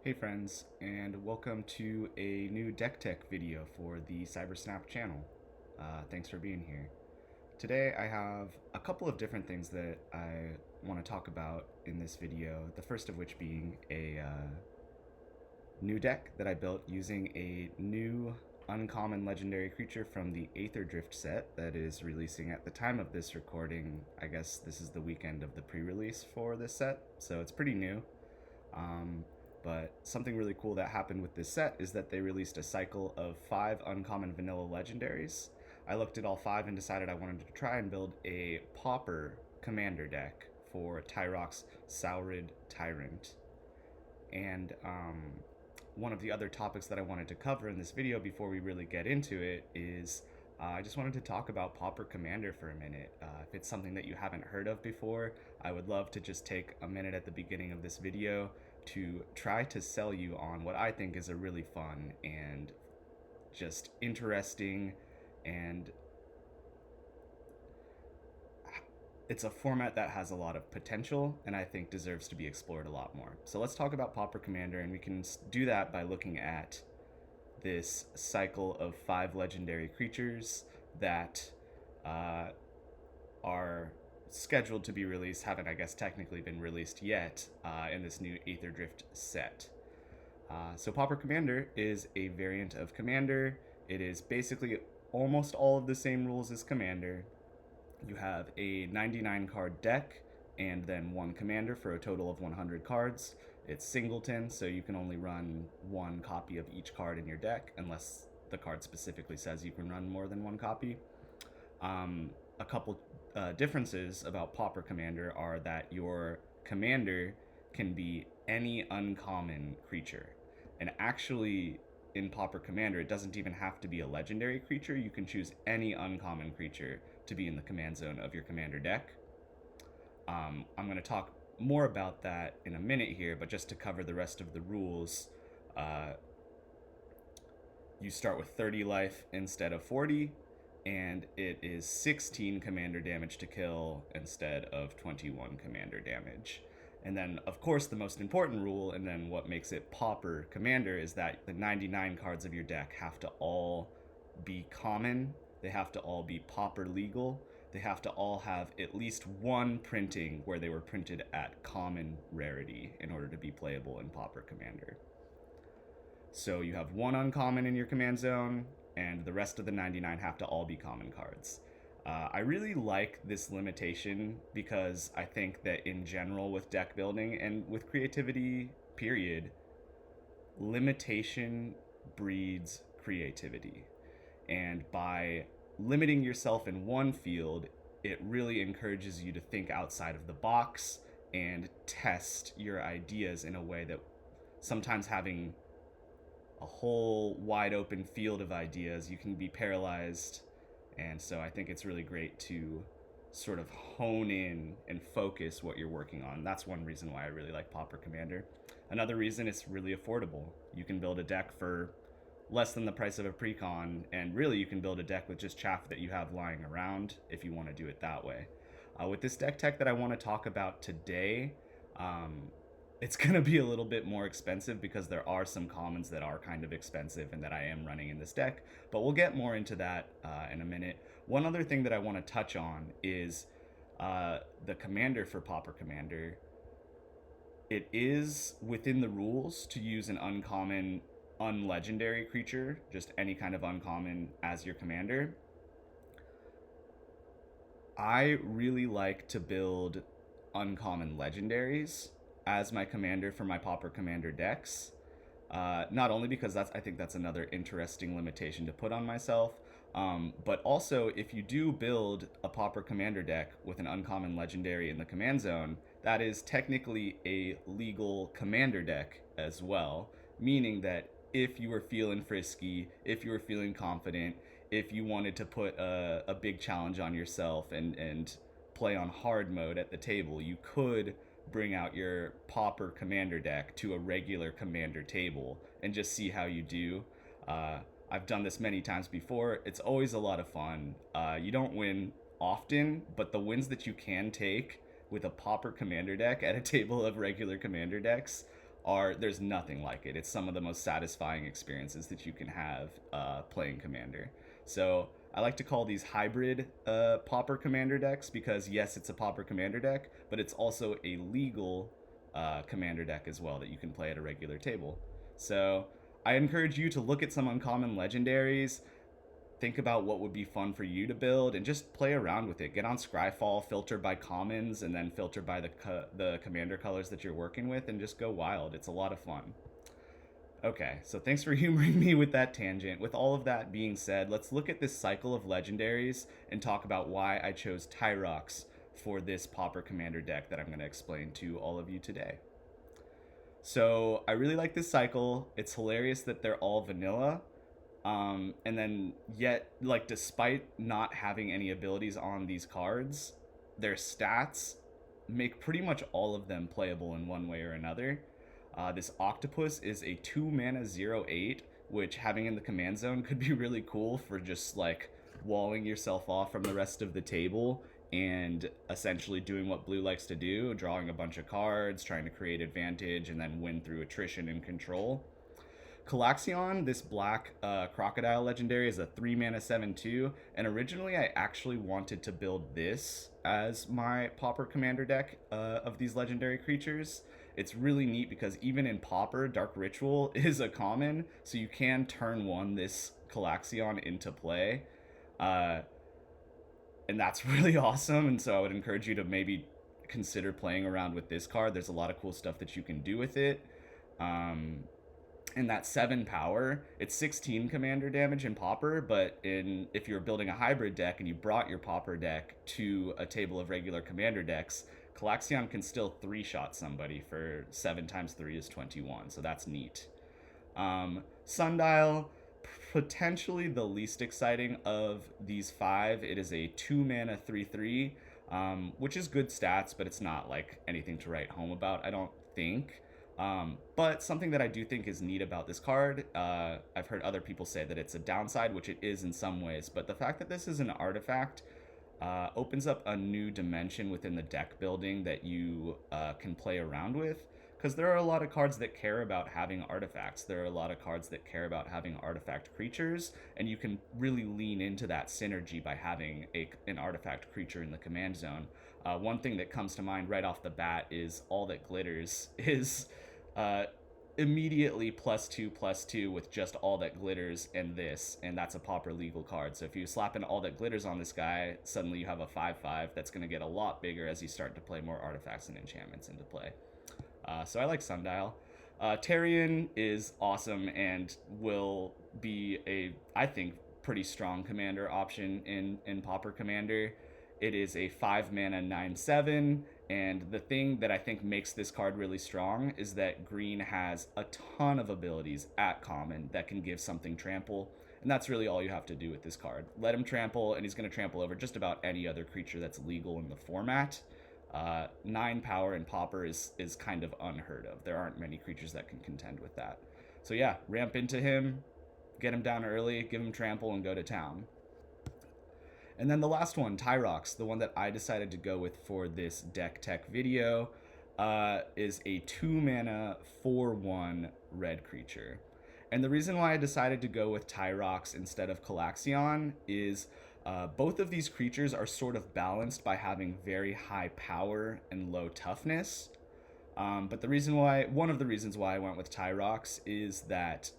Hey friends, and welcome to a new deck tech video for the CyberSnap channel. Thanks for being here. Today I have a couple of different things that I want to talk about in this video, the first of which being a new deck that I built using a new uncommon legendary creature from the Aether Drift set that is releasing at the time of this recording. I guess this is the weekend of the pre-release for this set, so it's pretty new. Um, but something really cool that happened with this set is that they released a cycle of 5 uncommon vanilla legendaries. I looked at all 5 and decided I wanted to try and build a Pauper commander deck for Tyrox Saurid Tyrant. And one of the other topics that I wanted to cover in this video before we really get into it is I just wanted to talk about Pauper Commander for a minute. If it's something that you haven't heard of before, I would love to just take a minute at the beginning of this video to try to sell you on what I think is a really fun and just interesting, and it's a format that has a lot of potential and I think deserves to be explored a lot more. So let's talk about Pauper Commander, and we can do that by looking at this cycle of 5 legendary creatures that are scheduled to be released, haven't, I guess, technically been released yet in this new Aether Drift set. So Pauper Commander is a variant of Commander. It is basically almost all of the same rules as Commander. You have a 99 card deck and then 1 Commander for a total of 100 cards. It's singleton, so you can only run 1 copy of each card in your deck unless the card specifically says you can run more than 1 copy. A couple differences about Pauper Commander are that your commander can be any uncommon creature. And actually, in Pauper Commander, it doesn't even have to be a legendary creature. You can choose any uncommon creature to be in the command zone of your commander deck. I'm going to talk more about that in a minute here, but just to cover the rest of the rules, you start with 30 life instead of 40, and it is 16 commander damage to kill instead of 21 commander damage. And then, of course, the most important rule, and then what makes it Pauper Commander, is that the 99 cards of your deck have to all be common. They have to all be Pauper legal. They have to all have at least 1 printing where they were printed at common rarity in order to be playable in Pauper Commander. So you have 1 uncommon in your command zone, and the rest of the 99 have to all be common cards. I really like this limitation because I think that in general with deck building and with creativity, period, limitation breeds creativity. And by limiting yourself in one field, it really encourages you to think outside of the box and test your ideas in a way that sometimes having a whole wide open field of ideas, you can be paralyzed. And so I think it's really great to sort of hone in and focus what you're working on. That's one reason why I really like Pauper Commander. Another reason, it's really affordable. You can build a deck for less than the price of a precon, and really you can build a deck with just chaff that you have lying around if you want to do it that way. With this deck tech that I want to talk about today, it's going to be a little bit more expensive because there are some commons that are kind of expensive and that I am running in this deck, but we'll get more into that in a minute. One other thing that I want to touch on is the commander for Pauper Commander. It is within the rules to use an uncommon, unlegendary creature, just any kind of uncommon, as your commander. I really like to build uncommon legendaries as my commander for my Pauper Commander decks. Not only because I think that's another interesting limitation to put on myself, but also if you do build a Pauper Commander deck with an uncommon legendary in the command zone, that is technically a legal commander deck as well, meaning that if you were feeling frisky, if you were feeling confident, if you wanted to put a big challenge on yourself and play on hard mode at the table, you could bring out your Pauper Commander deck to a regular Commander table and just see how you do. I've done this many times before. It's always a lot of fun. You don't win often, but the wins that you can take with a Pauper Commander deck at a table of regular Commander decks there's nothing like it. It's some of the most satisfying experiences that you can have playing Commander. So I like to call these hybrid Pauper Commander decks because yes, it's a Pauper Commander deck, but it's also a legal Commander deck as well that you can play at a regular table. So I encourage you to look at some uncommon legendaries, think about what would be fun for you to build, and just play around with it. Get on Scryfall, filter by commons, and then filter by the commander colors that you're working with, and just go wild. It's a lot of fun. Okay, so thanks for humoring me with that tangent. With all of that being said, let's look at this cycle of legendaries and talk about why I chose Tyrox for this Pauper Commander deck that I'm going to explain to all of you today. So I really like this cycle. It's hilarious that they're all vanilla. And then yet, like, despite not having any abilities on these cards, their stats make pretty much all of them playable in one way or another. This Octopus is a 2 mana 0/8, which having in the command zone could be really cool for just like walling yourself off from the rest of the table and essentially doing what blue likes to do, drawing a bunch of cards, trying to create advantage, and then win through attrition and control. Calaxion, this black crocodile legendary, is a 3 mana 7/2, and originally I actually wanted to build this as my Pauper Commander deck of these legendary creatures. It's really neat because even in Pauper, Dark Ritual is a common, so you can turn one this Calaxion into play. And that's really awesome, and so I would encourage you to maybe consider playing around with this card. There's a lot of cool stuff that you can do with it. And that 7 power, it's 16 commander damage in Pauper, but if you're building a hybrid deck and you brought your Pauper deck to a table of regular commander decks, Calaxion can still 3-shot somebody for 7 times 3 is 21, so that's neat. Sundial, potentially the least exciting of these 5. It is a 2 mana 3/3, which is good stats, but it's not like anything to write home about, I don't think. But something that I do think is neat about this card, I've heard other people say that it's a downside, which it is in some ways, but the fact that this is an artifact opens up a new dimension within the deck building that you can play around with, because there are a lot of cards that care about having artifacts. There are a lot of cards that care about having artifact creatures, and you can really lean into that synergy by having an artifact creature in the command zone. One thing that comes to mind right off the bat is All That Glitters is immediately +2/+2 with just All That Glitters and this, and that's a Pauper legal card. So if you slap an All That Glitters on this guy, suddenly you have a 5/5 that's going to get a lot bigger as you start to play more artifacts and enchantments into play. So I like Sundial. Tarion is awesome and will be I think, pretty strong commander option in Pauper Commander. It is a 5 mana 9/7, and the thing that I think makes this card really strong is that green has a ton of abilities at common that can give something trample, and that's really all you have to do with this card. Let him trample, and he's going to trample over just about any other creature that's legal in the format. 9 power in Pauper is kind of unheard of. There aren't many creatures that can contend with that. So yeah, ramp into him, get him down early, give him trample, and go to town. And then the last one, Tyrox, the one that I decided to go with for this deck tech video, is a 2 mana 4/1 red creature. And the reason why I decided to go with Tyrox instead of Calaxion is both of these creatures are sort of balanced by having very high power and low toughness. But one of the reasons why I went with Tyrox is that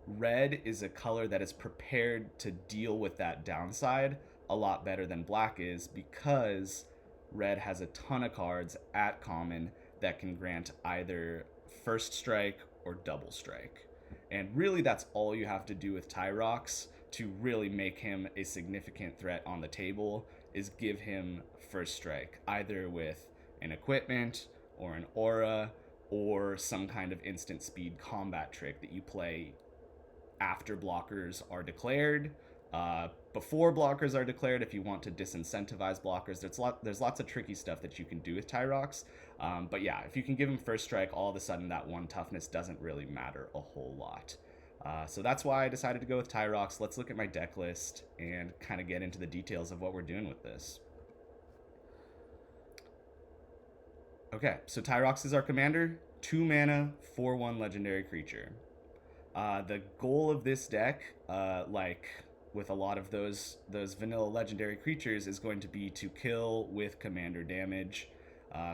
red is a color that is prepared to deal with that downside a lot better than black is, because red has a ton of cards at common that can grant either first strike or double strike. And really that's all you have to do with Tyrox to really make him a significant threat on the table, is give him first strike, either with an equipment or an aura or some kind of instant speed combat trick that you play after blockers are declared, before blockers are declared if you want to disincentivize blockers. There's lots of tricky stuff that you can do with Tyrox, but yeah, if you can give him first strike, all of a sudden that 1 toughness doesn't really matter a whole lot. So that's why I decided to go with Tyrox. Let's look at my deck list and kind of get into the details of what we're doing with this. Okay, so Tyrox is our commander. 2 mana, 4/1 legendary creature. The goal of this deck, like with a lot of those vanilla legendary creatures, is going to be to kill with commander damage.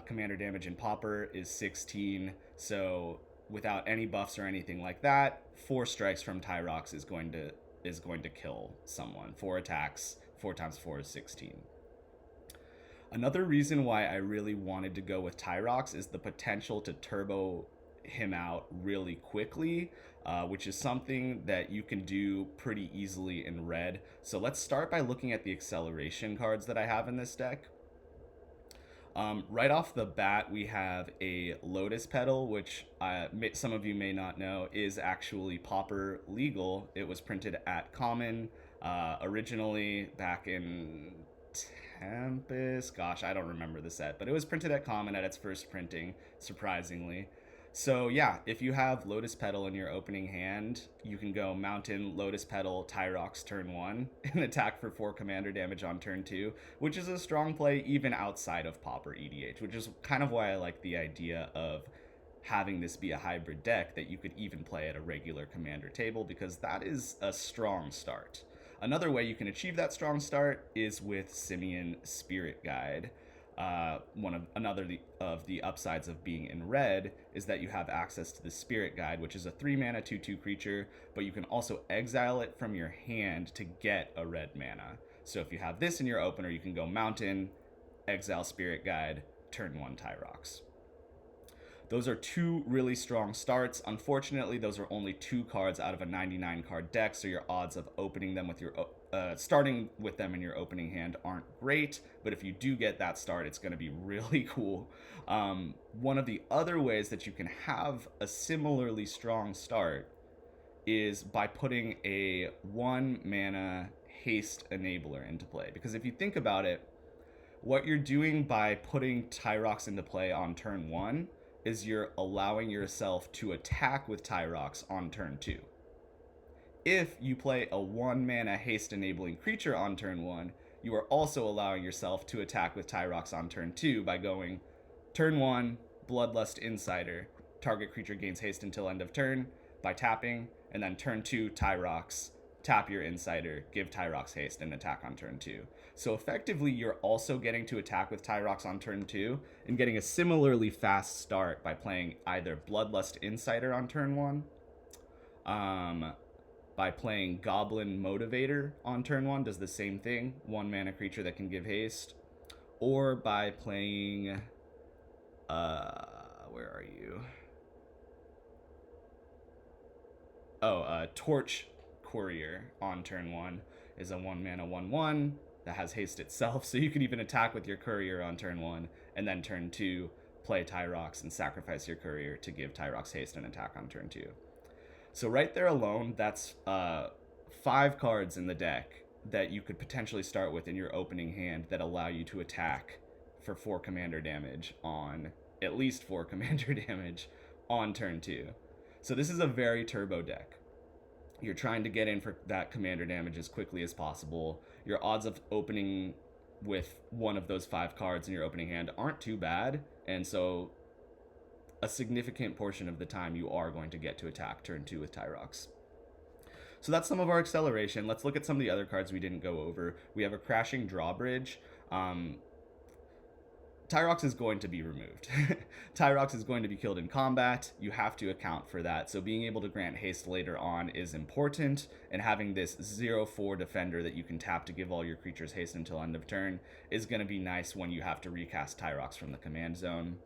Commander damage in Pauper is 16, so without any buffs or anything like that, 4 strikes from Tyrox is going to kill someone. 4 attacks, 4 times 4 is 16. Another reason why I really wanted to go with Tyrox is the potential to turbo him out really quickly, which is something that you can do pretty easily in red. So let's start by looking at the acceleration cards that I have in this deck. Right off the bat, we have a Lotus Petal, which some of you may not know is actually Pauper legal. It was printed at Common originally back in Tempest. Gosh, I don't remember the set, but it was printed at Common at its first printing, surprisingly. So yeah, if you have Lotus Petal in your opening hand, you can go Mountain, Lotus Petal, Tyrox turn 1, and attack for 4 commander damage on turn 2, which is a strong play even outside of Pauper EDH, which is kind of why I like the idea of having this be a hybrid deck that you could even play at a regular commander table, because that is a strong start. Another way you can achieve that strong start is with Simian Spirit Guide. Another of the upsides of being in red is that you have access to the Spirit Guide, which is a 3 mana 2/2 creature, but you can also exile it from your hand to get a red mana. So if you have this in your opener, you can go Mountain, exile Spirit Guide, turn 1 Tyrox. Those are 2 really strong starts. Unfortunately, those are only 2 cards out of a 99 card deck, so your odds of opening them with your starting with them in your opening hand aren't great, but if you do get that start, it's going to be really cool. One of the other ways that you can have a similarly strong start is by putting a 1 mana haste enabler into play, because if you think about it, what you're doing by putting Tyrox into play on turn 1 is you're allowing yourself to attack with Tyrox on turn 2. If you play a 1 mana haste enabling creature on turn 1, you are also allowing yourself to attack with Tyrox on turn 2 by going turn 1, Bloodlust Insider, target creature gains haste until end of turn by tapping, and then turn 2, Tyrox, tap your Insider, give Tyrox haste, and attack on turn 2. So effectively, you're also getting to attack with Tyrox on turn 2 and getting a similarly fast start by playing either Bloodlust Insider on turn 1, by playing Goblin Motivator on turn 1, does the same thing, 1 mana creature that can give haste, or by playing, where are you? Torch Courier on turn 1 is a 1 mana 1/1 that has haste itself, so you can even attack with your Courier on turn 1, and then turn 2, play Tyrox and sacrifice your Courier to give Tyrox haste and attack on turn 2. So right there alone, that's 5 cards in the deck that you could potentially start with in your opening hand that allow you to attack for 4 commander damage on, at least 4 commander damage on turn 2. So this is a very turbo deck. You're trying to get in for that commander damage as quickly as possible. Your odds of opening with one of those 5 cards in your opening hand aren't too bad, and so a significant portion of the time you are going to get to attack turn 2 with Tyrox. So that's some of our acceleration. Let's look at some of the other cards we didn't go over. We have a Crashing Drawbridge. Tyrox is going to be removed. Tyrox is going to be killed in combat. You have to account for that. So being able to grant haste later on is important, and having this 0/4 defender that you can tap to give all your creatures haste until end of turn is going to be nice when you have to recast Tyrox from the command zone.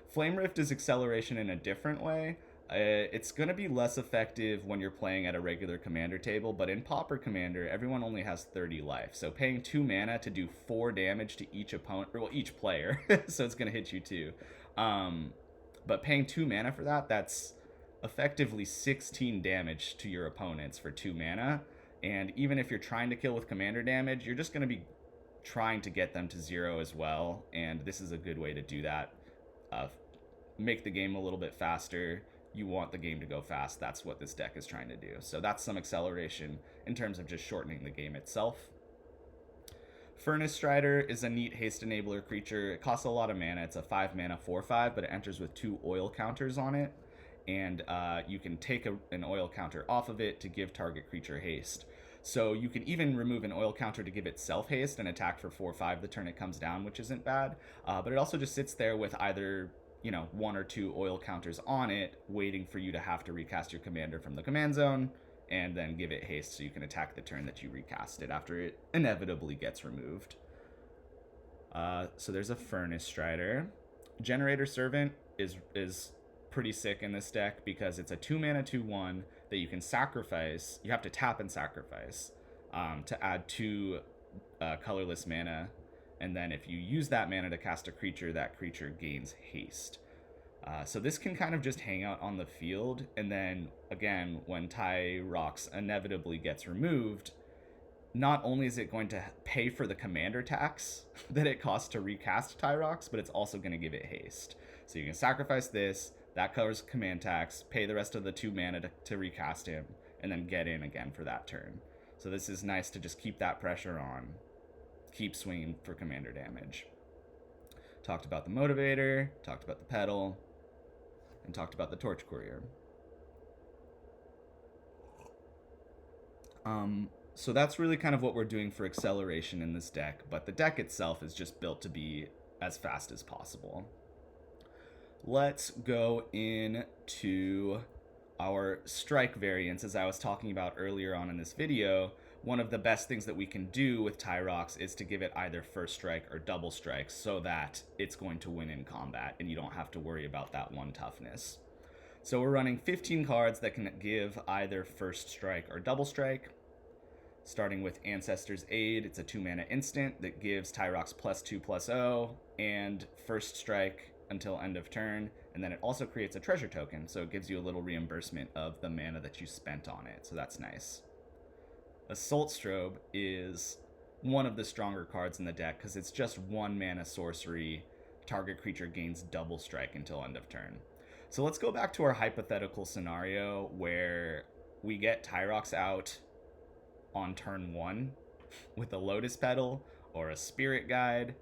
Flame Rift is acceleration in a different way. It's going to be less effective when you're playing at a regular commander table, but in Pauper Commander, everyone only has 30 life. So paying 2 mana to do 4 damage to each opponent, or well, each player, so it's going to hit you too. But paying 2 mana for that, that's effectively 16 damage to your opponents for 2 mana. And even if you're trying to kill with commander damage, you're just going to be trying to get them to 0 as well. And this is a good way to do that. Make the game a little bit faster. You want the game to go fast. That's what this deck is trying to do. So that's some acceleration in terms of just shortening the game itself. Furnace Strider is a neat haste enabler creature. It costs a lot of mana. It's a 5 mana 4/5, but it enters with 2 oil counters on it. And you can take an oil counter off of it to give target creature haste. So you can even remove an oil counter to give itself haste and attack for 4/5 the turn it comes down, which isn't bad. But it also just sits there with either 1 or 2 oil counters on it, waiting for you to have to recast your commander from the command zone, and then give it haste so you can attack the turn that you recast it after it inevitably gets removed. So there's a Furnace Strider. Generator Servant is pretty sick in this deck because it's a 2 mana 2/1 that you can sacrifice. You have to tap and sacrifice to add 2 colorless mana, and then if you use that mana to cast a creature, that creature gains haste. So this can kind of just hang out on the field, and then again, when Tyrox inevitably gets removed, not only is it going to pay for the commander tax that it costs to recast Tyrox, but it's also going to give it haste. So you can sacrifice this, that covers command tax, pay the rest of the 2 mana to recast him, and then get in again for that turn. So this is nice to just keep that pressure on, keep swinging for commander damage. Talked about the Motivator, talked about the Pedal, and talked about the Torch Courier. So that's really kind of what we're doing for acceleration in this deck, but the deck itself is just built to be as fast as possible. Let's go into our strike variants. As I was talking about earlier on in this video, one of the best things that we can do with Tyrox is to give it either first strike or double strike so that it's going to win in combat and you don't have to worry about that 1 toughness. So we're running 15 cards that can give either first strike or double strike. Starting with Ancestor's Aid, it's a 2 mana instant that gives Tyrox +2/+0 and first strike until end of turn, and then it also creates a treasure token, so it gives you a little reimbursement of the mana that you spent on it, so that's nice. Assault Strobe is one of the stronger cards in the deck because it's just 1 mana sorcery. Target creature gains double strike until end of turn. So let's go back to our hypothetical scenario where we get Tyrox out on turn 1 with a Lotus Petal or a Spirit Guide,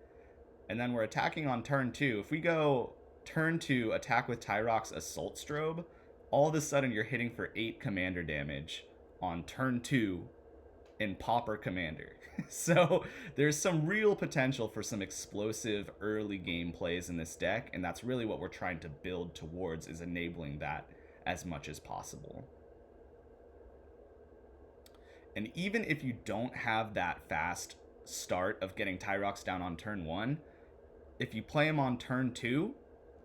and then we're attacking on turn 2. If we go turn 2, attack with Tyrox Assault Strobe, all of a sudden you're hitting for 8 commander damage on turn 2 in Pauper Commander. So there's some real potential for some explosive early game plays in this deck, and that's really what we're trying to build towards, is enabling that as much as possible. And even if you don't have that fast start of getting Tyrox down on turn 1, if you play him on turn 2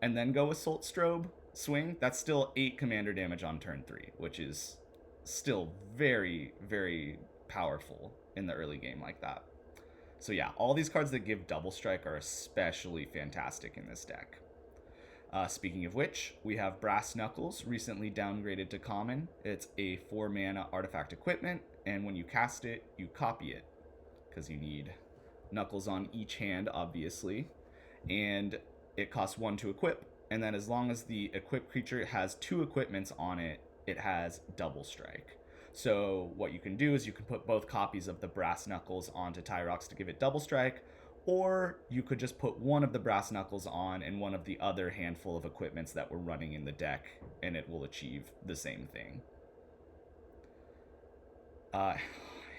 and then go Assault Strobe swing, that's still 8 commander damage on turn 3, which is still very, very powerful in the early game like that. So yeah, all these cards that give double strike are especially fantastic in this deck. Speaking of which, we have Brass Knuckles, recently downgraded to common. It's a 4 mana artifact equipment, and when you cast it, you copy it, because you need Knuckles on each hand, obviously. And it costs 1 to equip, and then as long as the equipped creature has 2 equipments on it, it has double strike. So what you can do is you can put both copies of the Brass Knuckles onto Tyrox to give it double strike, or you could just put one of the Brass Knuckles on and one of the other handful of equipments that we're running in the deck, and it will achieve the same thing.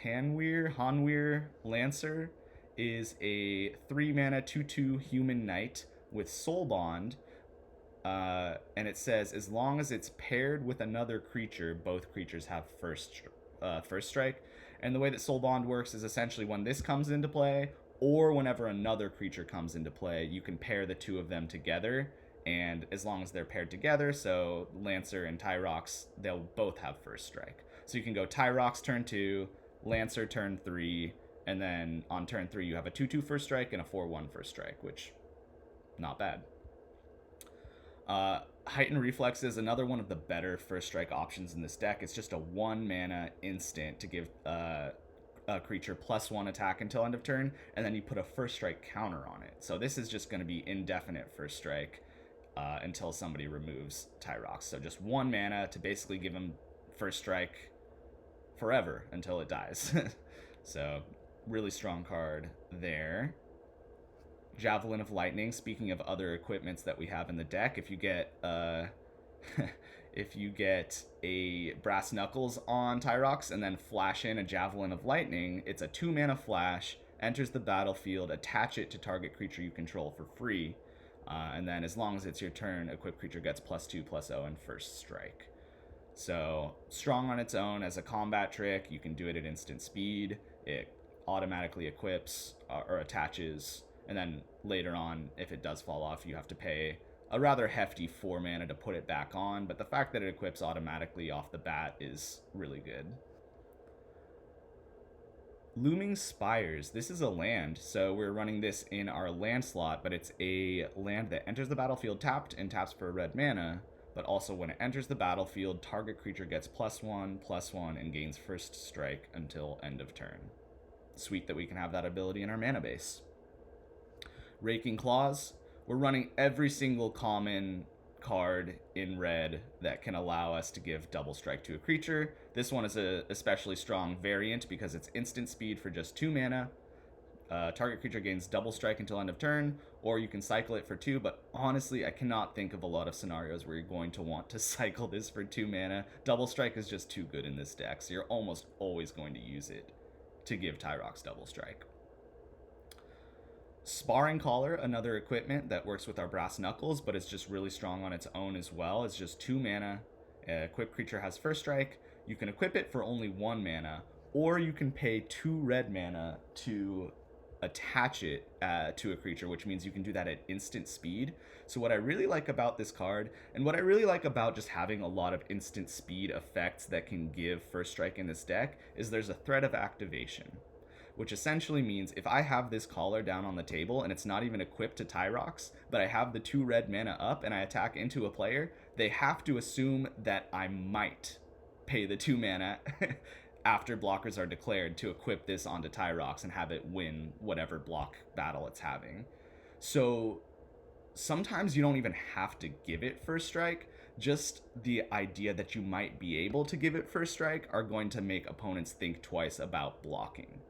Hanweir Lancer is a 3 mana 2/2 human knight with Soul Bond, and it says as long as it's paired with another creature, both creatures have first strike. And the way that Soul Bond works is essentially when this comes into play, or whenever another creature comes into play, you can pair the 2 of them together, and as long as they're paired together, so Lancer and Tyrox, they'll both have first strike. So you can go Tyrox turn 2, Lancer turn 3, and then on turn 3 you have a 2/2 first strike and a 4/1 first strike, which, not bad. Heightened Reflex is another one of the better first strike options in this deck. It's just a 1 mana instant to give a creature +1 attack until end of turn, and then you put a first strike counter on it. So this is just going to be indefinite first strike until somebody removes Tyrox. So just 1 mana to basically give him first strike forever until it dies. So really strong card there. Javelin of Lightning. Speaking of other equipments that we have in the deck, if you get if you get a Brass Knuckles on Tyrox and then flash in a Javelin of Lightning, it's a 2-mana flash, enters the battlefield, attach it to target creature you control for free, and then as long as it's your turn, equipped creature gets +2/+0 and first strike. So strong on its own as a combat trick. You can do it at instant speed. It automatically equips or attaches, and then later on, if it does fall off, you have to pay a rather hefty 4 mana to put it back on, but the fact that it equips automatically off the bat is really good. Looming Spires. This is a land, so we're running this in our land slot, but it's a land that enters the battlefield tapped and taps for a red mana, but also when it enters the battlefield, target creature gets +1/+1 and gains first strike until end of turn. Sweet that we can have that ability in our mana base. Raking Claws. We're running every single common card in red that can allow us to give double strike to a creature. This one is a especially strong variant because it's instant speed for just 2 mana. Target creature gains double strike until end of turn, or you can cycle it for 2, but honestly, I cannot think of a lot of scenarios where you're going to want to cycle this for 2 mana. Double strike is just too good in this deck, so you're almost always going to use it to give Tyrox double strike. Sparring Collar, another equipment that works with our Brass Knuckles, but it's just really strong on its own as well. It's just 2 mana. Equipped creature has first strike. You can equip it for only 1 mana, or you can pay 2 red mana to attach it to a creature, which means you can do that at instant speed. So what I really like about this card, and what I really like about just having a lot of instant speed effects that can give first strike in this deck, is there's a threat of activation, which essentially means if I have this collar down on the table and it's not even equipped to Tyrox, but I have the 2 red mana up and I attack into a player, they have to assume that I might pay the 2 mana after blockers are declared to equip this onto Tyrox and have it win whatever block battle it's having. So sometimes you don't even have to give it first strike. Just the idea that you might be able to give it first strike are going to make opponents think twice about blocking.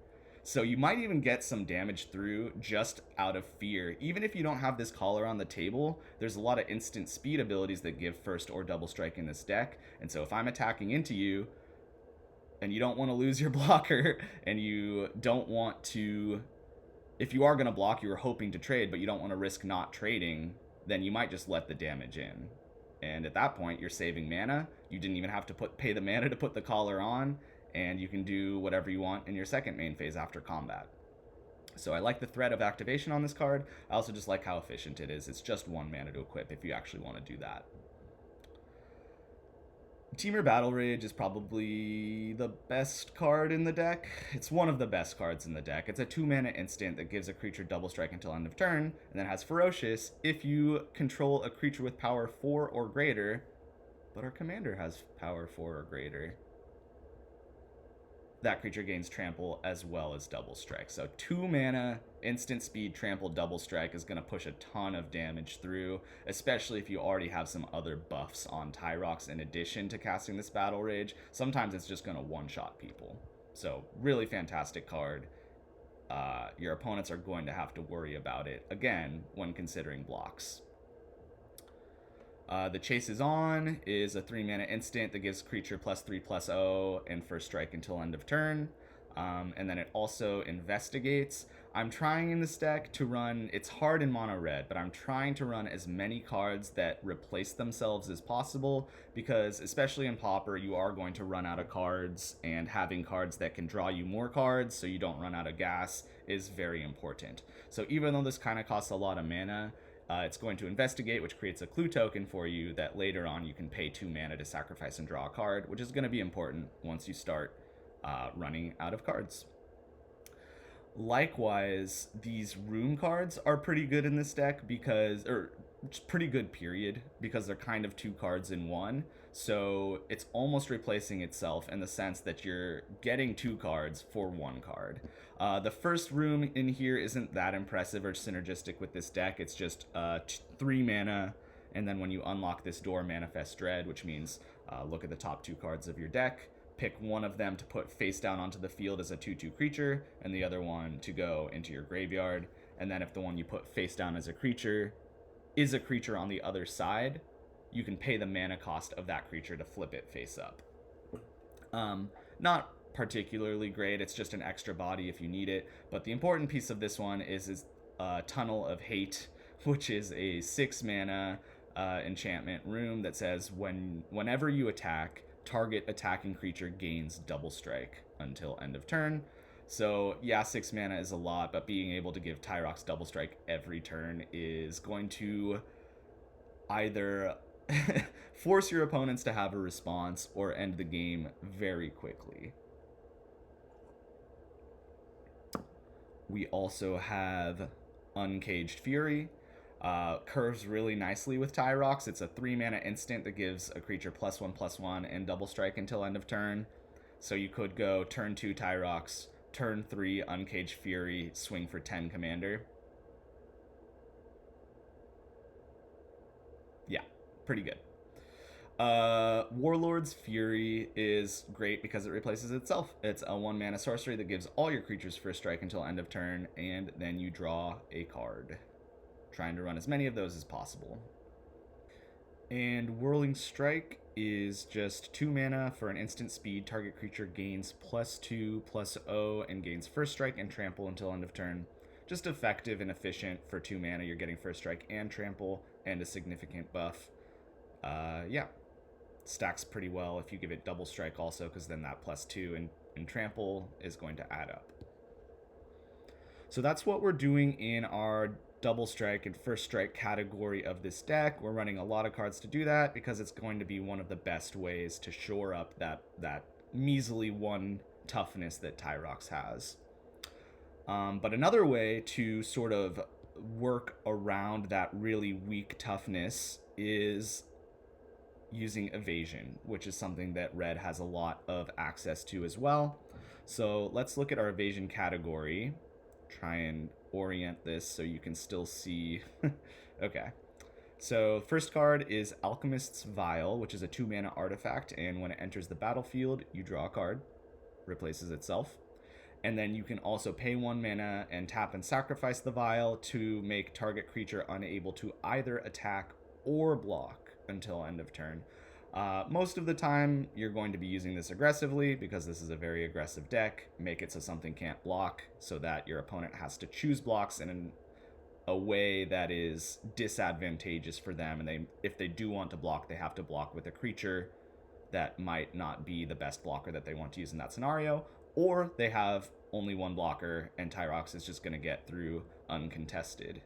So you might even get some damage through just out of fear. Even if you don't have this collar on the table, there's a lot of instant speed abilities that give first or double strike in this deck. And so if I'm attacking into you, and you don't want to lose your blocker, and you don't want to, if you are going to block, you were hoping to trade, but you don't want to risk not trading, then you might just let the damage in. And at that point, you're saving mana. You didn't even have to pay the mana to put the collar on, and you can do whatever you want in your second main phase after combat. So I like the threat of activation on this card. I also just like how efficient it is. It's just 1 mana to equip if you actually want to do that. Temur Battle Rage is probably the best card in the deck. It's one of the best cards in the deck. It's a 2 mana instant that gives a creature double strike until end of turn, and then has Ferocious if you control a creature with power 4 or greater, but our commander has power 4 or greater. That creature gains trample as well as double strike. So 2 mana, instant speed, trample, double strike is going to push a ton of damage through, especially if you already have some other buffs on Tyrox in addition to casting this Battle Rage. Sometimes it's just going to one-shot people. So really fantastic card. Your opponents are going to have to worry about it, again, when considering blocks. The Chase is On is a 3 mana instant that gives creature +3/+0 and first strike until end of turn. And then it also investigates. I'm trying in this deck to run, it's hard in mono red, but I'm trying to run as many cards that replace themselves as possible, because especially in Pauper, you are going to run out of cards, and having cards that can draw you more cards so you don't run out of gas is very important. So even though this kind of costs a lot of mana, it's going to investigate, which creates a clue token for you that later on you can pay 2 mana to sacrifice and draw a card, which is going to be important once you start running out of cards. Likewise, these room cards are pretty good in this deck because, or pretty good period, because they're kind of 2 cards in one. So it's almost replacing itself in the sense that you're getting 2 cards for 1 card. The first room in here isn't that impressive or synergistic with this deck. It's just 3 mana, and then when you unlock this door, Manifest Dread, which means look at the top 2 cards of your deck, pick one of them to put face down onto the field as a 2/2 creature, and the other one to go into your graveyard. And then if the one you put face down as a creature is a creature on the other side, you can pay the mana cost of that creature to flip it face up. Not particularly great, it's just an extra body if you need it. But the important piece of this one is Tunnel of Hate, which is a 6 mana enchantment rune that says whenever you attack, target attacking creature gains double strike until end of turn. So yeah, 6 mana is a lot, but being able to give Tyrox double strike every turn is going to either force your opponents to have a response or end the game very quickly. We also have Uncaged Fury. Curves really nicely with Tyrox. It's a 3 mana instant that gives a creature +1/+1 and double strike until end of turn. So you could go turn 2 Tyrox, turn 3 Uncaged Fury, swing for 10 commander. Yeah, pretty good. Warlord's Fury is great because it replaces itself. It's a 1 mana sorcery that gives all your creatures first strike until end of turn, and then you draw a card. Trying to run as many of those as possible. And Whirling Strike is just 2 mana for an instant speed. Target creature gains +2/+0 and gains first strike and trample until end of turn. Just effective and efficient for 2 mana. You're getting first strike and trample and a significant buff. Yeah, stacks pretty well if you give it double strike also, because then that +2 and trample is going to add up. So that's what we're doing in our double strike and first strike category of this deck. We're running a lot of cards to do that because it's going to be one of the best ways to shore up that measly 1 toughness that Tyrox has. But another way to sort of work around that really weak toughness is using Evasion, which is something that Red has a lot of access to as well. So let's look at our Evasion category. Try and orient this so you can still see. Okay. So first card is Alchemist's Vial, which is a 2 mana artifact, and when it enters the battlefield, you draw a card. Replaces itself. And then you can also pay 1 mana and tap and sacrifice the vial to make target creature unable to either attack or block until end of turn. Most of the time, you're going to be using this aggressively because this is a very aggressive deck. Make it so something can't block so that your opponent has to choose blocks in a way that is disadvantageous for them. And if they do want to block, they have to block with a creature that might not be the best blocker that they want to use in that scenario. Or they have only 1 blocker and Tyrox is just going to get through uncontested.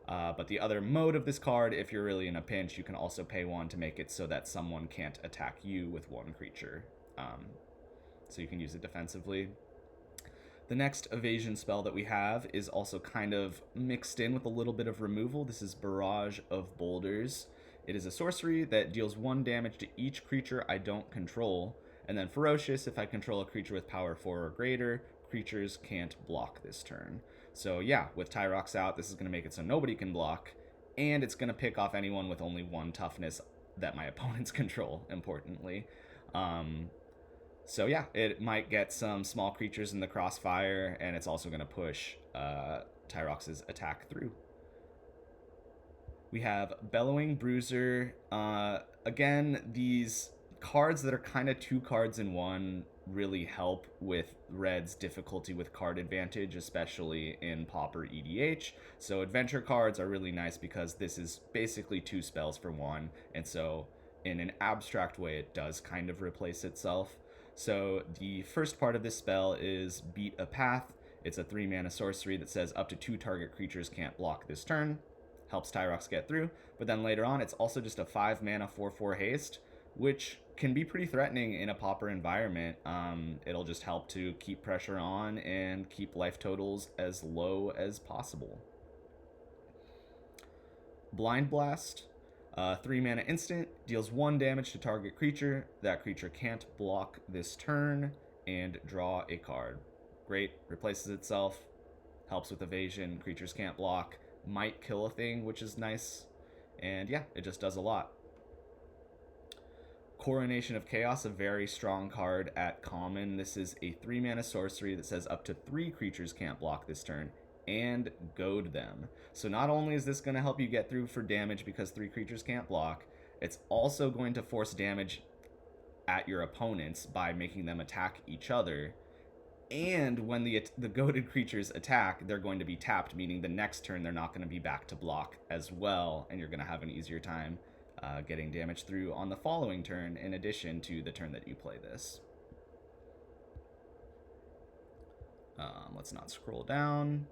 But the other mode of this card, if you're really in a pinch, you can also pay 1 to make it so that someone can't attack you with 1 creature. So you can use it defensively. The next evasion spell that we have is also kind of mixed in with a little bit of removal. This is Barrage of Boulders. It is a sorcery that deals 1 damage to each creature I don't control. And then Ferocious, if I control a creature with power 4 or greater, creatures can't block this turn. So yeah, with Tyrox out, this is going to make it so nobody can block, and it's going to pick off anyone with only 1 toughness that my opponents control, importantly. So yeah, it might get some small creatures in the crossfire, and it's also going to push Tyrox's attack through. We have Bellowing Bruiser. Again, these cards that are kind of 2 cards in 1 really help with Red's difficulty with card advantage, especially in Pauper EDH. So adventure cards are really nice because this is basically 2 spells for 1, and so in an abstract way it does kind of replace itself. So the first part of this spell is Beat a Path. It's a 3 mana sorcery that says up to 2 target creatures can't block this turn. Helps Tyrox get through. But then later on it's also just a 5 mana 4/4 haste, which can be pretty threatening in a Pauper environment. It'll just help to keep pressure on and keep life totals as low as possible. Blind Blast, 3 mana instant, deals 1 damage to target creature. That creature can't block this turn, and draw a card. Great, replaces itself, helps with evasion, creatures can't block, might kill a thing, which is nice, and yeah, it just does a lot. Coronation of Chaos, a very strong card at common. This is a 3-mana sorcery that says up to 3 creatures can't block this turn, and goad them. So not only is this going to help you get through for damage because 3 creatures can't block, it's also going to force damage at your opponents by making them attack each other. And when the goaded creatures attack, they're going to be tapped, meaning the next turn they're not going to be back to block as well, and you're going to have an easier time getting damage through on the following turn in addition to the turn that you play this. Let's not scroll down.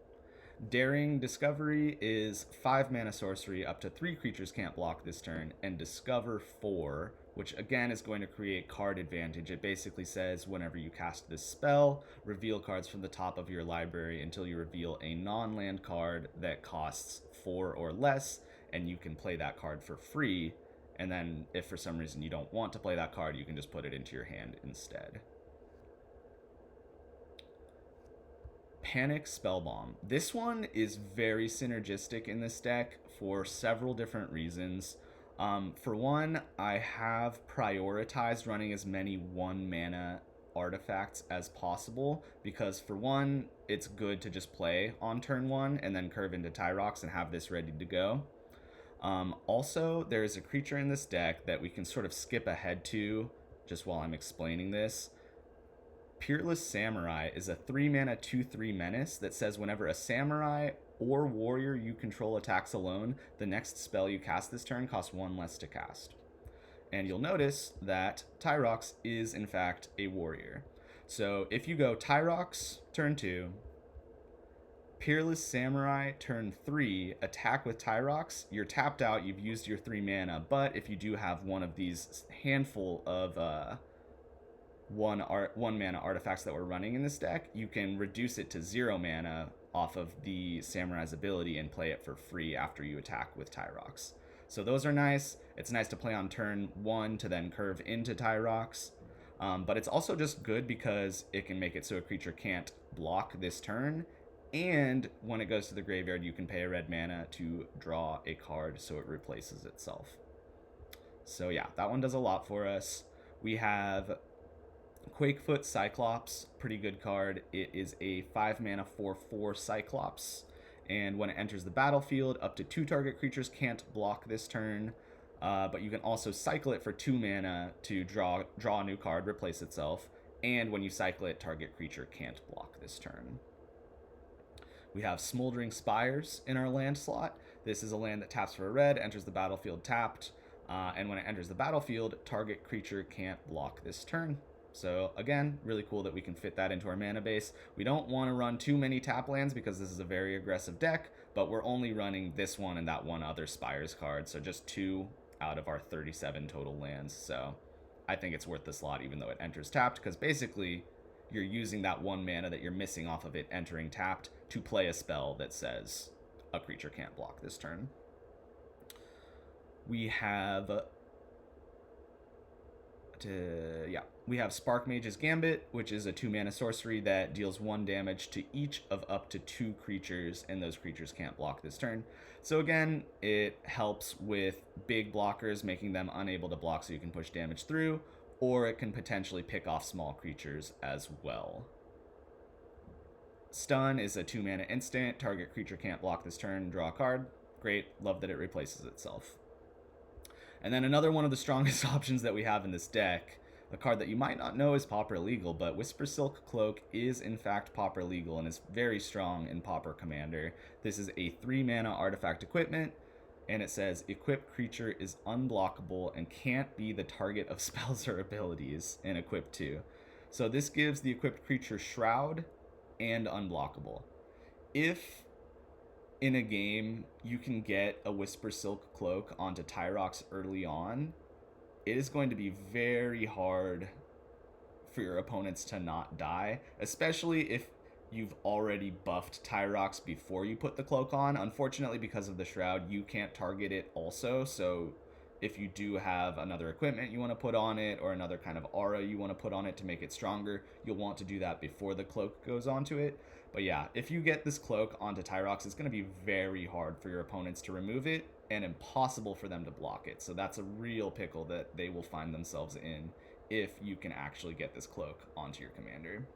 Daring Discovery is 5-mana sorcery, up to 3 creatures can't block this turn, and Discover 4, which again is going to create card advantage. It basically says whenever you cast this spell, reveal cards from the top of your library until you reveal a non-land card that costs 4 or less, and you can play that card for free. And then if for some reason you don't want to play that card, you can just put it into your hand instead. Panic Spellbomb. This one is very synergistic in this deck for several different reasons. For one, I have prioritized running as many 1-mana artifacts as possible because, for one, it's good to just play on turn 1 and then curve into Tyrox and have this ready to go. Also, there is a creature in this deck that we can sort of skip ahead to just while I'm explaining this. Peerless Samurai is a 3-mana 2/3 menace that says whenever a samurai or warrior you control attacks alone, the next spell you cast this turn costs 1 less to cast. And you'll notice that Tyrox is in fact a warrior. So if you go Tyrox turn 2, Peerless Samurai turn 3, attack with Tyrox, you're tapped out, you've used your 3 mana, but if you do have one of these handful of one mana artifacts that we're running in this deck, you can reduce it to 0 mana off of the Samurai's ability and play it for free after you attack with Tyrox. So those are nice. It's nice to play on turn 1 to then curve into Tyrox. But it's also just good because it can make it so a creature can't block this turn. And when it goes to the graveyard, you can pay a red mana to draw a card so it replaces itself. So yeah, that one does a lot for us. We have Quakefoot Cyclops, pretty good card. It is a 5-mana 4/4 Cyclops, and when it enters the battlefield, up to 2 target creatures can't block this turn, but you can also cycle it for 2 mana to draw a new card, replace itself, and when you cycle it, target creature can't block this turn. We have Smoldering Spires in our land slot. This is a land that taps for a red, enters the battlefield tapped, and when it enters the battlefield, target creature can't block this turn. So again, really cool that we can fit that into our mana base. We don't want to run too many tap lands because this is a very aggressive deck, but we're only running this one and that one other Spires card, so just 2 out of our 37 total lands. So I think it's worth the slot even though it enters tapped, because basically you're using that 1 mana that you're missing off of it entering tapped to play a spell that says a creature can't block this turn. We have Spark Mage's Gambit, which is a 2-mana sorcery that deals 1 damage to each of up to 2 creatures, and those creatures can't block this turn. So again, it helps with big blockers, making them unable to block so you can push damage through, or it can potentially pick off small creatures as well. Stun is a 2-mana instant. Target creature can't block this turn, draw a card. Great, love that it replaces itself. And then another one of the strongest options that we have in this deck, a card that you might not know is Pauper legal, but Whisper Silk Cloak is in fact Pauper legal and is very strong in Pauper Commander. This is a 3-mana artifact equipment, and it says equipped creature is unblockable and can't be the target of spells or abilities in Equip 2. So this gives the equipped creature Shroud and unblockable. If in a game you can get a Whisper Silk Cloak onto Tyrox early on, it is going to be very hard for your opponents to not die, especially if you've already buffed Tyrox before you put the cloak on. Unfortunately, because of the Shroud, you can't target it also, so if you do have another equipment you want to put on it or another kind of aura you want to put on it to make it stronger, you'll want to do that before the cloak goes onto it. But yeah, if you get this cloak onto Tyrox, it's going to be very hard for your opponents to remove it, and impossible for them to block it. So that's a real pickle that they will find themselves in if you can actually get this cloak onto your commander.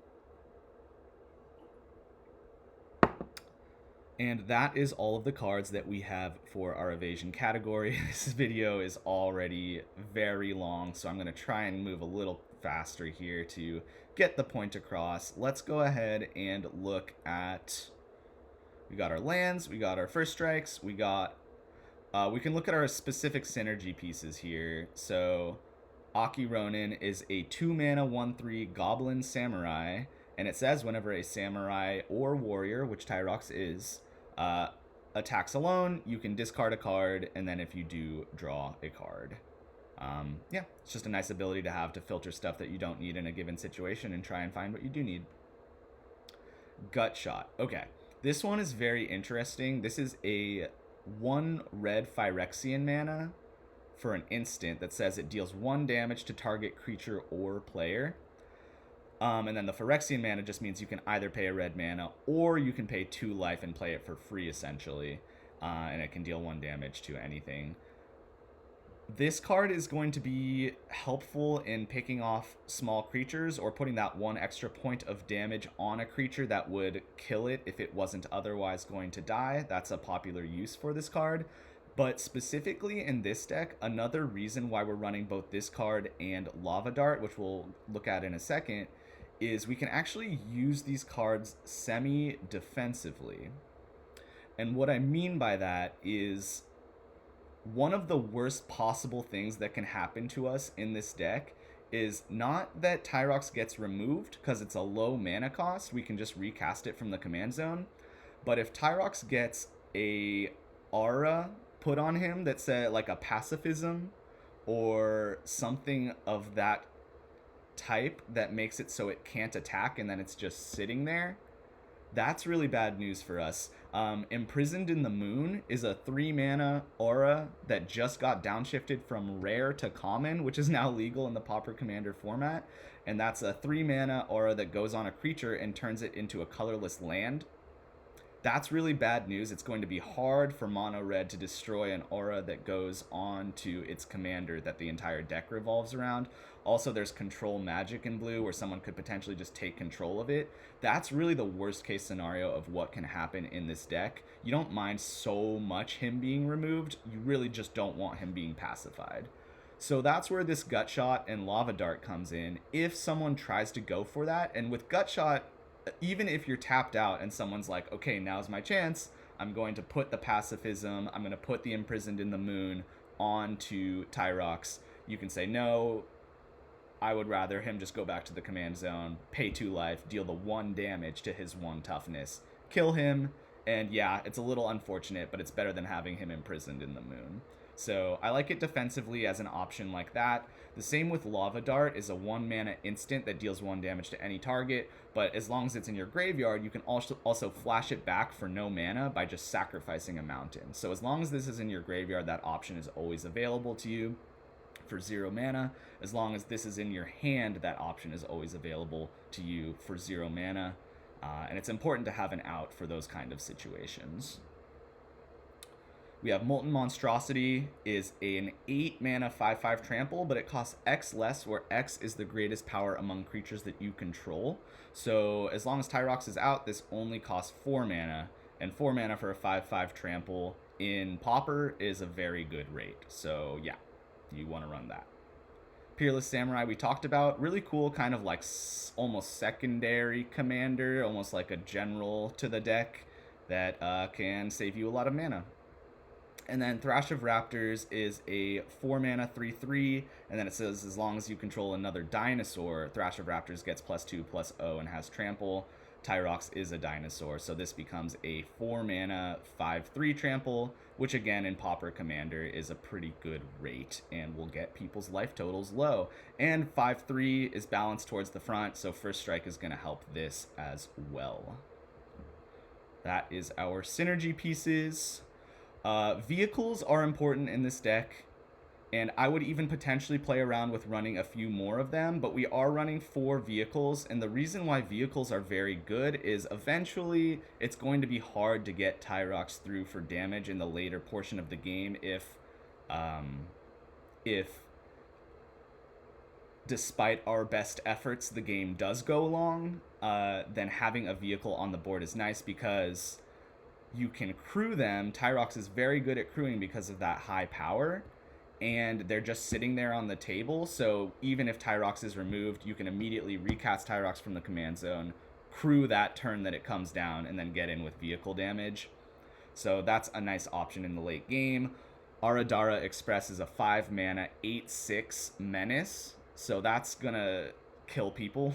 And that is all of the cards that we have for our evasion category. This video is already very long, so I'm going to try and move a little faster here to get the point across. Let's go ahead and look at... We got our lands, we got our first strikes, we got... we can look at our specific synergy pieces here. So, Aki Ronin is a 2-mana 1/3 Goblin Samurai, and it says whenever a Samurai or Warrior, which Tyrox is, attacks alone, you can discard a card, and then if you do, draw a card. Yeah, it's just a nice ability to have to filter stuff that you don't need in a given situation and try and find what you do need. Gut Shot. Okay, this one is very interesting. This is a 1 red Phyrexian mana for an instant that says it deals 1 damage to target creature or player. And then the Phyrexian mana just means you can either pay a red mana or you can pay 2 life and play it for free, essentially. And it can deal 1 damage to anything. This card is going to be helpful in picking off small creatures or putting that 1 extra point of damage on a creature that would kill it if it wasn't otherwise going to die. That's a popular use for this card. But specifically in this deck, another reason why we're running both this card and Lava Dart, which we'll look at in a second, is we can actually use these cards semi-defensively. And what I mean by that is one of the worst possible things that can happen to us in this deck is not that Tyrox gets removed because it's a low mana cost, we can just recast it from the command zone, but if Tyrox gets a aura put on him that said like a pacifism or something of that type that makes it so it can't attack and then it's just sitting there, that's really bad news for us. Imprisoned in the Moon is a 3-mana aura that just got downshifted from rare to common, which is now legal in the Pauper Commander format, and that's a 3-mana aura that goes on a creature and turns it into a colorless land. That's really bad news. It's going to be hard for mono red to destroy an aura that goes on to its commander that the entire deck revolves around. Also, there's control magic in blue where someone could potentially just take control of it. That's really the worst case scenario of what can happen in this deck. You don't mind so much him being removed, you really just don't want him being pacified. So that's where this Gut Shot and Lava Dart comes in if someone tries to go for that. And with Gut Shot, even if you're tapped out and someone's like, okay, now's my chance, I'm going to put the pacifism, I'm going to put the Imprisoned in the Moon onto Tyrox, you can say, no, I would rather him just go back to the command zone, pay 2 life, deal the 1 damage to his 1 toughness, kill him, and yeah, it's a little unfortunate, but it's better than having him Imprisoned in the Moon. So I like it defensively as an option like that. The same with Lava Dart is a 1-mana instant that deals 1 damage to any target, but as long as it's in your graveyard, you can also flash it back for no mana by just sacrificing a mountain. So as long as this is in your graveyard, that option is always available to you for 0 mana. As long as this is in your hand, that option is always available to you for 0 mana. And it's important to have an out for those kind of situations. We have Molten Monstrosity is an 8-mana 5/5 trample, but it costs X less, where X is the greatest power among creatures that you control. So as long as Tyrox is out, this only costs 4 mana, and 4 mana for a 5/5 trample in Pauper is a very good rate. So yeah, you want to run that. Peerless Samurai we talked about, really cool, kind of like almost secondary commander, almost like a general to the deck that can save you a lot of mana. And then Thrash of Raptors is a 4-mana 3/3, and then it says as long as you control another dinosaur, Thrash of Raptors gets +2/+0 and has trample. Tyrox is a dinosaur, so this becomes a 4-mana 5/3 trample, which again in Pauper Commander is a pretty good rate and will get people's life totals low. And 5/3 is balanced towards the front, so First Strike is going to help this as well. That is our synergy pieces. Vehicles are important in this deck. And I would even potentially play around with running a few more of them, but we are running 4 vehicles. And the reason why vehicles are very good is eventually it's going to be hard to get Tyrox through for damage in the later portion of the game um, if despite our best efforts, the game does go long. Then having a vehicle on the board is nice because you can crew them. Tyrox is very good at crewing because of that high power, and they're just sitting there on the table. So even if Tyrox is removed, you can immediately recast Tyrox from the command zone, crew that turn that it comes down, and then get in with vehicle damage. So that's a nice option in the late game. Aradara Express is a 5 mana 8/6 menace, so that's gonna kill people.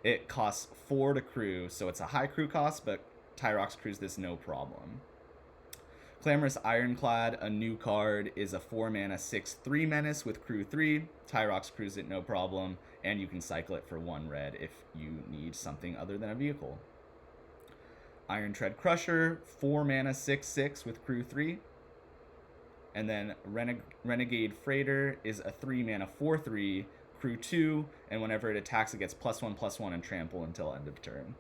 It costs 4 to crew, so it's a high crew cost, but Tyrox crews this no problem. Clamorous Ironclad, a new card, is a 4 mana 6/3 menace with crew 3. Tyrox crews it no problem, and you can cycle it for 1 red if you need something other than a vehicle. Iron Tread Crusher, 4 mana 6/6 with crew 3. And then Renegade Freighter is a 3 mana 4/3, crew 2, and whenever it attacks, it gets +1/+1 and trample until end of turn.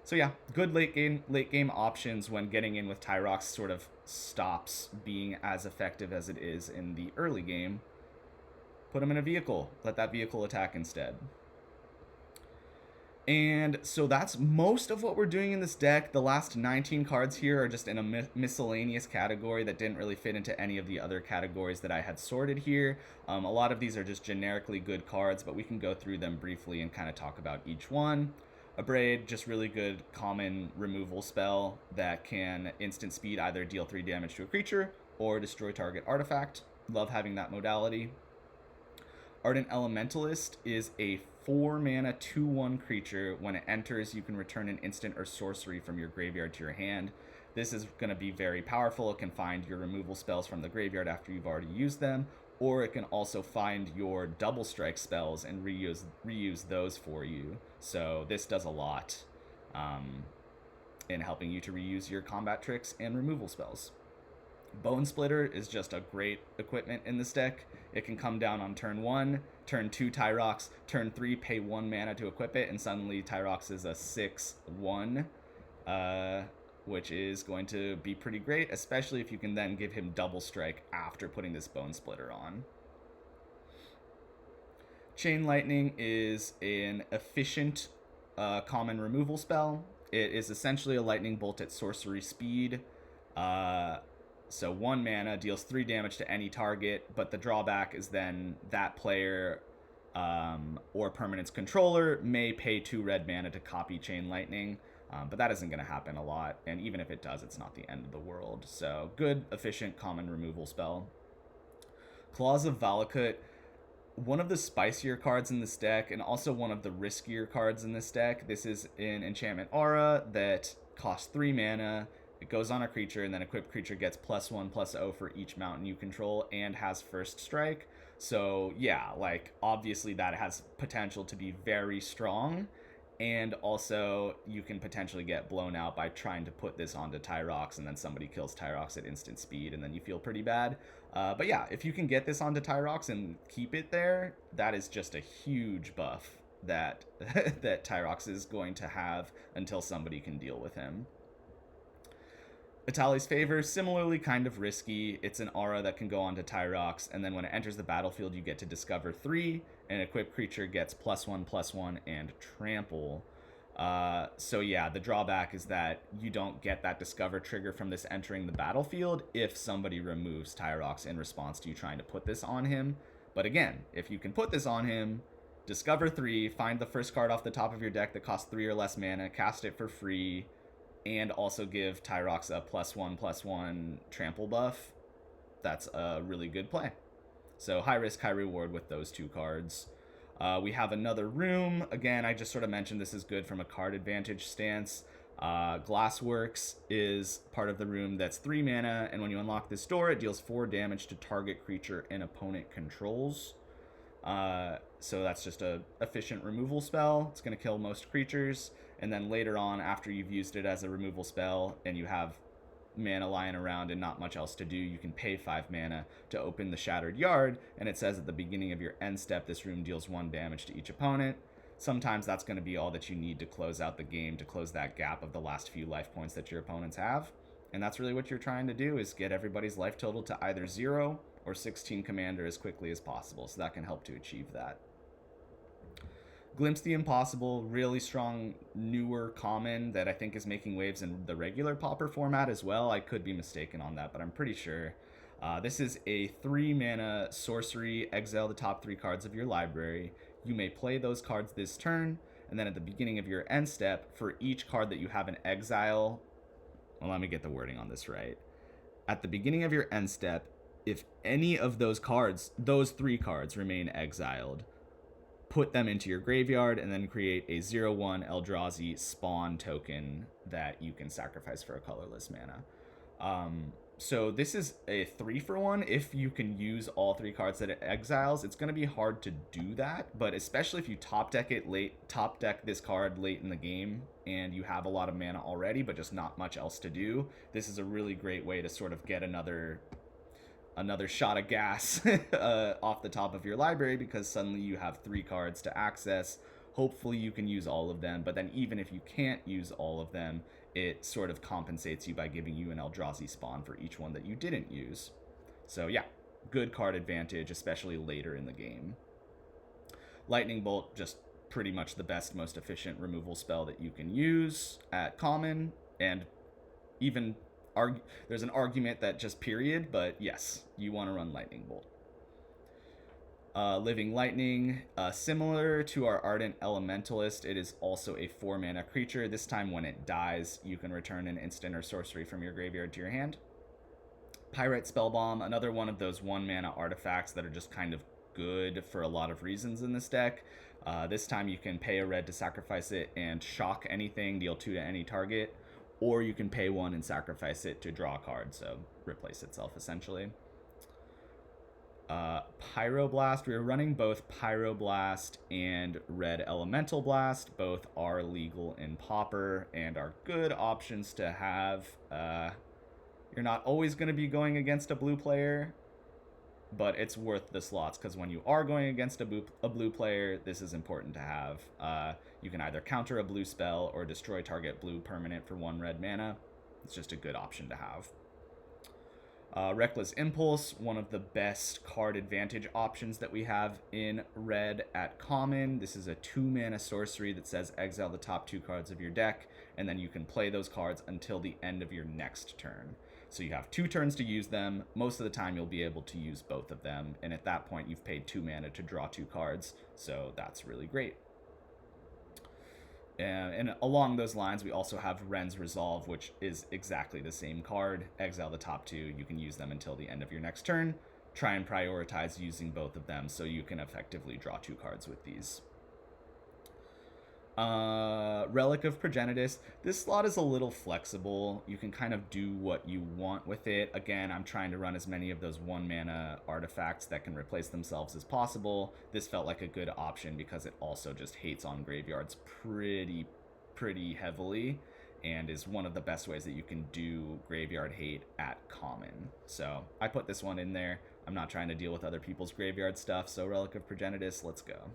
So yeah, good late game options when getting in with Tyrox sort of stops being as effective as it is in the early game. Put him in a vehicle. Let that vehicle attack instead. And so that's most of what we're doing in this deck. The last 19 cards here are just in a miscellaneous category that didn't really fit into any of the other categories that I had sorted here. A lot of these are just generically good cards, but we can go through them briefly and kind of talk about each one. Abrade, just really good common removal spell that can instant speed either deal 3 damage to a creature or destroy target artifact. Love having that modality. Ardent Elementalist is a 4 mana 2/1 creature. When it enters, you can return an instant or sorcery from your graveyard to your hand. This is going to be very powerful. It can find your removal spells from the graveyard after you've already used them, or it can also find your double strike spells and reuse those for you. So this does a lot in helping you to reuse your combat tricks and removal spells. Bone Splitter is just a great equipment in this deck. It can come down on turn 1, turn 2 Tyrox, turn 3 pay 1 mana to equip it, and suddenly Tyrox is a 6/1, which is going to be pretty great, especially if you can then give him double strike after putting this Bone Splitter on. Chain Lightning is an efficient common removal spell. It is essentially a lightning bolt at sorcery speed. So 1 mana deals 3 damage to any target, but the drawback is then that player or permanent's controller may pay 2 red mana to copy Chain Lightning, but that isn't going to happen a lot, and even if it does, it's not the end of the world. So good, efficient, common removal spell. Claws of Valakut, one of the spicier cards in this deck, and also one of the riskier cards in this deck. This is an enchantment aura that costs 3 mana. It goes on a creature, and then equipped creature gets +1/+0 for each mountain you control and has first strike. So yeah, like obviously that has potential to be very strong, and also you can potentially get blown out by trying to put this onto Tyrox, and then somebody kills Tyrox at instant speed, and then you feel pretty bad. But yeah, if you can get this onto Tyrox and keep it there, that is just a huge buff that that Tyrox is going to have until somebody can deal with him. Atali's Favor, similarly kind of risky. It's an aura that can go onto Tyrox, and then when it enters the battlefield, you get to discover 3, and equipped creature gets +1/+1 and trample. So yeah, the drawback is that you don't get that discover trigger from this entering the battlefield if somebody removes Tyrox in response to you trying to put this on him. But again, if you can put this on him, discover 3, find the first card off the top of your deck that costs 3 or less mana, cast it for free, and also give Tyrox a +1/+1 trample buff, that's a really good play. So high risk, high reward with those 2 cards. We have another room. Again, I just sort of mentioned this is good from a card advantage stance. Glassworks is part of the room that's 3 mana, and when you unlock this door, it deals 4 damage to target creature an opponent controls. So that's just a efficient removal spell. It's going to kill most creatures, and then later on, after you've used it as a removal spell and you have mana lying around and not much else to do, you can pay 5 mana to open the Shattered Yard, and it says at the beginning of your end step, this room deals 1 damage to each opponent. Sometimes that's going to be all that you need to close out the game, to close that gap of the last few life points that your opponents have. And that's really what you're trying to do, is get everybody's life total to either 0 or 16 commander as quickly as possible. So that can help to achieve that. Glimpse the Impossible, really strong, newer common that I think is making waves in the regular Pauper format as well. I could be mistaken on that, but I'm pretty sure. This is a 3 mana sorcery. Exile the top 3 cards of your library. You may play those cards this turn, and then at the beginning of your end step, for each card that you have in exile, well, let me get the wording on this right. At the beginning of your end step, if any of those cards, those 3 cards, remain exiled, put them into your graveyard and then create a 0/1 Eldrazi spawn token that you can sacrifice for a colorless mana. So this is a 3-for-1. If you can use all 3 cards that it exiles, it's going to be hard to do that, but especially if you top deck this card late in the game and you have a lot of mana already but just not much else to do, this is a really great way to sort of get another shot of gas off the top of your library, because suddenly you have 3 cards to access. Hopefully you can use all of them, but then even if you can't use all of them, it sort of compensates you by giving you an Eldrazi spawn for each one that you didn't use. So yeah, good card advantage, especially later in the game. Lightning Bolt, just pretty much the best, most efficient removal spell that you can use at common, and even there's an argument that just period, but yes, you want to run Lightning Bolt. Living Lightning, similar to our Ardent Elementalist, it is also a 4 mana creature. This time when it dies, you can return an instant or sorcery from your graveyard to your hand. Pyrite Spellbomb, another one of those 1 mana artifacts that are just kind of good for a lot of reasons in this deck. This time you can pay a red to sacrifice it and shock anything, deal 2 to any target, or you can pay 1 and sacrifice it to draw a card, so replace itself essentially. Pyroblast, we are running both Pyroblast and Red Elemental Blast. Both are legal in Pauper and are good options to have. You're not always going to be going against a blue player, but it's worth the slots, because when you are going against a blue player, this is important to have. You can either counter a blue spell or destroy target blue permanent for 1 red mana. It's just a good option to have. Reckless Impulse, one of the best card advantage options that we have in red at common. This is a 2 mana sorcery that says exile the top 2 cards of your deck, and then you can play those cards until the end of your next turn. So you have 2 turns to use them. Most of the time you'll be able to use both of them, and at that point you've paid 2 mana to draw 2 cards, so that's really great. And along those lines, we also have Ren's Resolve, which is exactly the same card. Exile the top 2. You can use them until the end of your next turn. Try and prioritize using both of them so you can effectively draw 2 cards with these. Relic of Progenitus. This slot is a little flexible. You can kind of do what you want with it. Again, I'm trying to run as many of those 1 mana artifacts that can replace themselves as possible. This felt like a good option because it also just hates on graveyards pretty heavily, and is one of the best ways that you can do graveyard hate at common. So I put this one in there. I'm not trying to deal with other people's graveyard stuff, so Relic of Progenitus, let's go.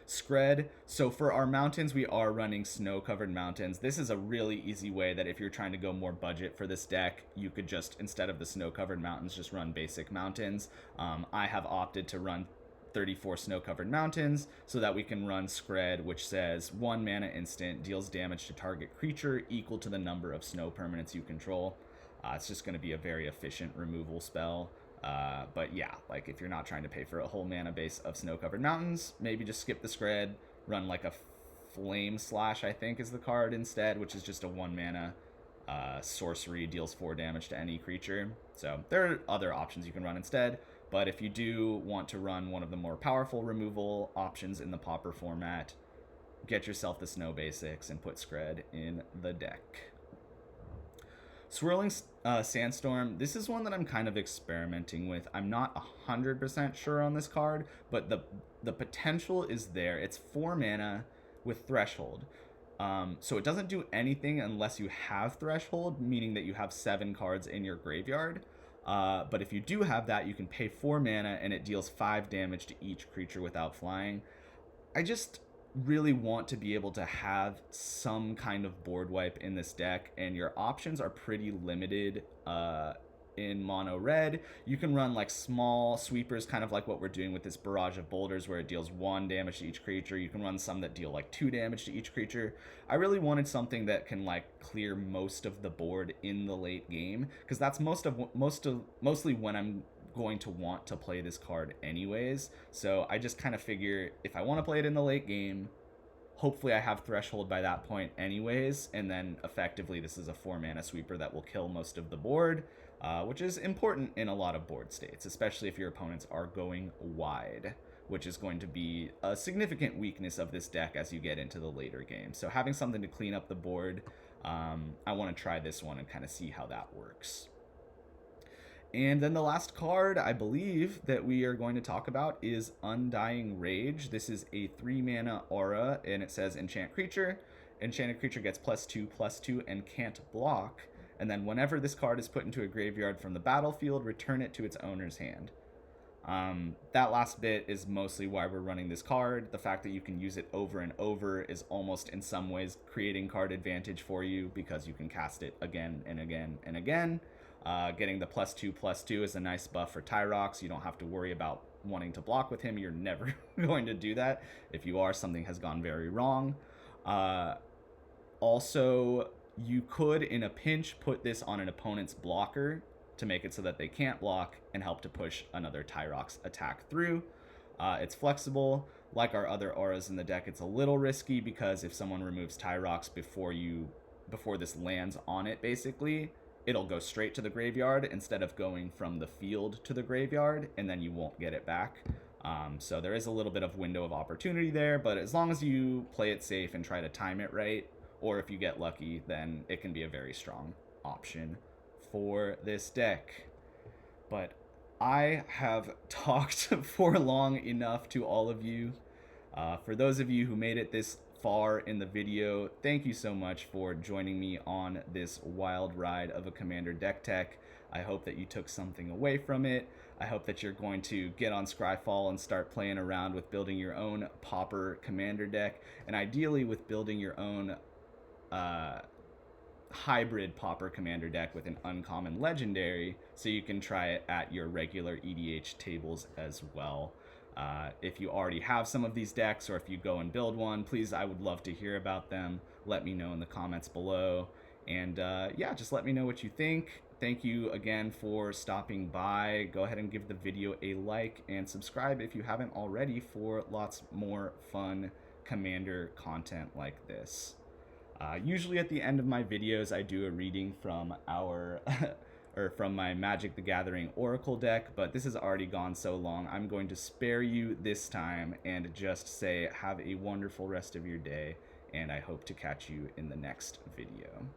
Scred. So for our mountains, we are running snow-covered mountains. This is a really easy way that if you're trying to go more budget for this deck, you could just, instead of the snow-covered mountains, just run basic mountains. I have opted to run 34 snow-covered mountains so that we can run Scred, which says 1 mana instant, deals damage to target creature equal to the number of snow permanents you control. It's just going to be a very efficient removal spell. But yeah, like if you're not trying to pay for a whole mana base of snow-covered mountains, maybe just skip the Scred, run like a Flame Slash, I think is the card instead, which is just a 1 mana sorcery, deals 4 damage to any creature. So there are other options you can run instead, but if you do want to run one of the more powerful removal options in the Pauper format, get yourself the Snow Basics and put Scred in the deck. Swirling Sandstorm, this is one that I'm kind of experimenting with. I'm not 100% sure on this card, but the potential is there. It's 4 mana with Threshold. So it doesn't do anything unless you have Threshold, meaning that you have 7 cards in your graveyard. But if you do have that, you can pay 4 mana and it deals 5 damage to each creature without flying. I just really want to be able to have some kind of board wipe in this deck, and your options are pretty limited in mono red. You can run like small sweepers, kind of like what we're doing with this Barrage of Boulders, where it deals 1 damage to each creature. You can run some that deal like 2 damage to each creature. I really wanted something that can like clear most of the board in the late game, because that's mostly when I'm going to want to play this card anyways. So I just kind of figure if I want to play it in the late game, hopefully I have Threshold by that point anyways, and then effectively this is a 4 mana sweeper that will kill most of the board, which is important in a lot of board states, especially if your opponents are going wide, which is going to be a significant weakness of this deck as you get into the later game. So having something to clean up the board, I want to try this one and kind of see how that works. And then the last card, I believe, that we are going to talk about is Undying Rage. This is a 3 mana aura, and it says enchant creature. Enchanted creature gets +2/+2 and can't block. And then whenever this card is put into a graveyard from the battlefield, return it to its owner's hand. That last bit is mostly why we're running this card. The fact that you can use it over and over is almost in some ways creating card advantage for you, because you can cast it again and again and again. Getting the +2/+2 is a nice buff for Tyrox. You don't have to worry about wanting to block with him. You're never going to do that. If you are, something has gone very wrong. Also, you could, in a pinch, put this on an opponent's blocker to make it so that they can't block and help to push another Tyrox attack through. It's flexible. Like our other auras in the deck, it's a little risky because if someone removes Tyrox before this lands on it, basically, it'll go straight to the graveyard instead of going from the field to the graveyard, and then you won't get it back. So there is a little bit of window of opportunity there, but as long as you play it safe and try to time it right, or if you get lucky, then it can be a very strong option for this deck. But I have talked for long enough to all of you. For those of you who made it this far in the video, thank you so much for joining me on this wild ride of a Commander deck tech. I hope that you took something away from it. I hope that you're going to get on Scryfall and start playing around with building your own Pauper Commander deck, and ideally with building your own hybrid Pauper Commander deck with an uncommon legendary, so you can try it at your regular EDH tables as well. If you already have some of these decks, or if you go and build one, please, I would love to hear about them. Let me know in the comments below. And yeah, just let me know what you think. Thank you again for stopping by. Go ahead and give the video a like and subscribe if you haven't already for lots more fun Commander content like this. Usually at the end of my videos, I do a reading from our or from my Magic the Gathering Oracle deck, but this has already gone so long, I'm going to spare you this time and just say have a wonderful rest of your day, and I hope to catch you in the next video.